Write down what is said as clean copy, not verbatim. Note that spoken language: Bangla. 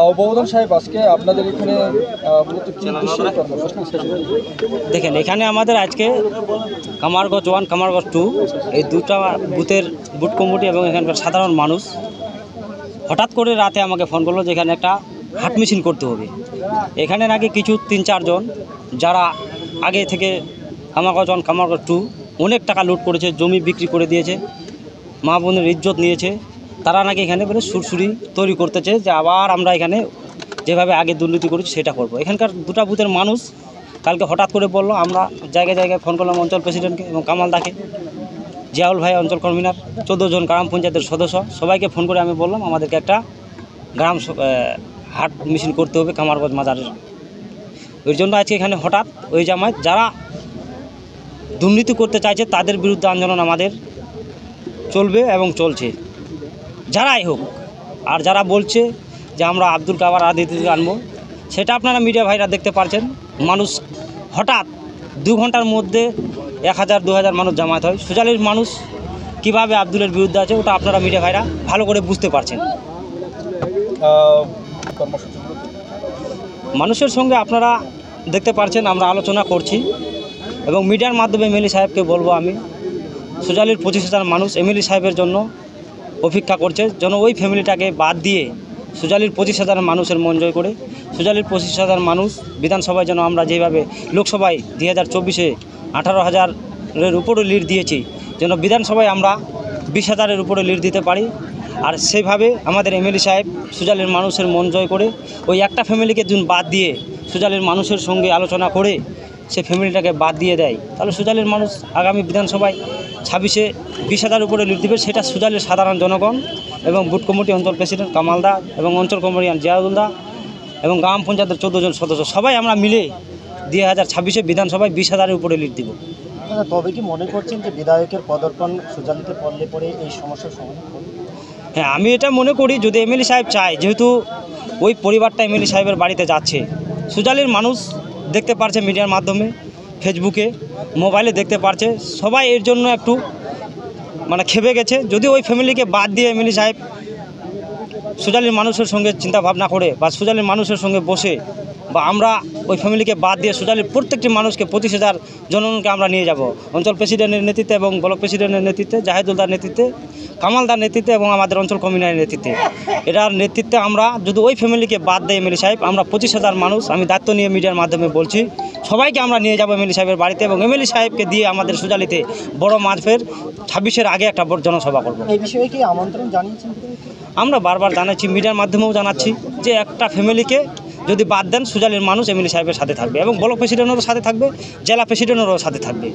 উপপ্রধান সাহেব, আজকে আপনাদের এখানে মূলত কি উদ্দেশ্যে কর্মসূচি? দেখেন, এখানে আমাদের আজকে কামারগঞ্জ 1 কামারগঞ্জ 2 এই দুটা বুথের বুথ কমিটি এবং এখানকার সাধারণ মানুষ হঠাৎ করে রাতে আমাকে ফোন করলো যে এখানে একটা হাট মিছিল করতে হবে। এখানে নাকি কিছু 3-4 জন যারা আগে থেকে কামারগঞ্জ 1 কামারগঞ্জ 2 অনেক টাকা লুট করেছে, জমি বিক্রি করে দিয়েছে, মা বোনের ইজ্জত নিয়েছে, তারা নাকি এখানে বলে সুরসুরি তৈরি করতেছে যে আবার আমরা এখানে যেভাবে আগে দুর্নীতি করেছি সেটা করব। এখানকার দুটা বুথের মানুষ কালকে হঠাৎ করে বললো, আমরা জায়গায় জায়গায় ফোন করলাম অঞ্চল প্রেসিডেন্টকে এবং কামালদাকে, জিয়াউল ভাই অঞ্চল কনভিনার, 14 জন গ্রাম পঞ্চায়েতের সদস্য, সবাইকে ফোন করে আমি বললাম আমাদেরকে একটা গ্রাম হাট মিছিল করতে হবে কামারগঞ্জ মাজারের। ওই জন্য আজকে এখানে হঠাৎ ওই জামায়াত যারা দুর্নীতি করতে চাইছে তাদের বিরুদ্ধে আন্দোলন আমাদের চলবে এবং চলছে, যারাই হোক। আর যারা বলছে যে আমরা আব্দুল কাবার আদিতিকে আনবো, সেটা আপনারা মিডিয়া ভাইরা দেখতে পারছেন। মানুষ হঠাৎ 2 ঘন্টার মধ্যে 1000-2000 মানুষ জামায়াত হয়। সুজালির মানুষ কিভাবে আব্দুলের বিরুদ্ধে আছে ওটা আপনারা মিডিয়া ভাইরা ভালো করে বুঝতে পারছেন। মানুষের সঙ্গে আপনারা দেখতে পারছেন আমরা আলোচনা করছি এবং মিডিয়ার মাধ্যমে এমএলএ সাহেবকে বলবো, আমি সুজালির 25,000 মানুষ এমএলএ সাহেবের জন্য অপেক্ষা করছে, যেন ওই ফ্যামিলিটাকে বাদ দিয়ে সুজালির 25,000 মানুষের মন জয় করে সুজালির 25,000 মানুষ বিধানসভায় যেন আমরা যেভাবে লোকসভায় 2024-এ 18,000-এর উপরে লিড দিয়েছি, যেন বিধানসভায় আমরা 20,000-এর উপরে লিড দিতে পারি। আর সেইভাবে আমাদের এমএলএ সাহেব সুজালির মানুষের মন জয় করে ওই একটা ফ্যামিলিকে যদি বাদ দিয়ে সুজালির মানুষের সঙ্গে আলোচনা করে সেই ফ্যামিলিটাকে বাদ দিয়ে দেয়, তাহলে সুজালির মানুষ আগামী বিধানসভায় 26-এ 20,000-এর উপরে লিড দিবে। সেটা সুজালির সাধারণ জনগণ এবং বুথ কমিটি অঞ্চল প্রেসিডেন্ট কামালদা এবং অঞ্চল কমিটিয়ান জিয়াউলদা এবং গ্রাম পঞ্চায়েতের 14 জন সদস্য সবাই আমরা মিলে 2026-এ বিধানসভায় 20,000-এর উপরে লিড দিব। তবে কি মনে করছেন যে বিধায়কের পদার্পণ সুজালিতে পড়লে পরে এই সমস্যার সমাধান হবে? হ্যাঁ, আমি এটা মনে করি যদি এমএলএ সাহেব চায়, যেহেতু ওই পরিবারটা এমএলএ সাহেবের বাড়িতে যাচ্ছে, সুজালির মানুষ দেখতে পারছে মিডিয়ার মাধ্যমে, ফেসবুকে, মোবাইলে দেখতে পারছে, সবাই এর জন্য একটু খেপে গেছে। যদি ওই ফ্যামিলিকে বাদ দিয়ে এমএলএ সাহেব সুজালির মানুষের সঙ্গে চিন্তা ভাবনা করে বা সুজালির মানুষের সঙ্গে বসে বা আমরা ওই ফ্যামিলিকে বাদ দিয়ে সুজালির প্রত্যেকটি মানুষকে 25,000 জনগণকে আমরা নিয়ে যাব অঞ্চল প্রেসিডেন্টের নেতৃত্বে এবং ব্লক প্রেসিডেন্টের নেতৃত্বে, জাহেদুলদার নেতৃত্বে, কামালদার নেতৃত্বে এবং আমাদের অঞ্চল কমিটির নেতৃত্বে, এটার নেতৃত্বে আমরা যদি ওই ফ্যামিলিকে বাদ দেয় এমএলএ সাহেব, আমরা 25,000 মানুষ, আমি দায়িত্ব নিয়ে মিডিয়ার মাধ্যমে বলছি, সবাইকে আমরা নিয়ে যাব এমএলএ সাহেবের বাড়িতে এবং এমএলএ সাহেবকে দিয়ে আমাদের সুজালিতে বড় মাঠের 26-এর আগে একটা বড় জনসভা করব। এই বিষয়ে কি আমন্ত্রণ জানিয়েছেন? আমরা বারবার জানাচ্ছি, মিডিয়ার মাধ্যমেও জানাচ্ছি যে একটা ফ্যামিলিকে যদি বাদ দেন সুজালির মানুষ এমএলএ সাহেবের সাথে থাকবে এবং ব্লক প্রেসিডেন্টেরও সাথে থাকবে, জেলা প্রেসিডেন্টেরও সাথে থাকবে।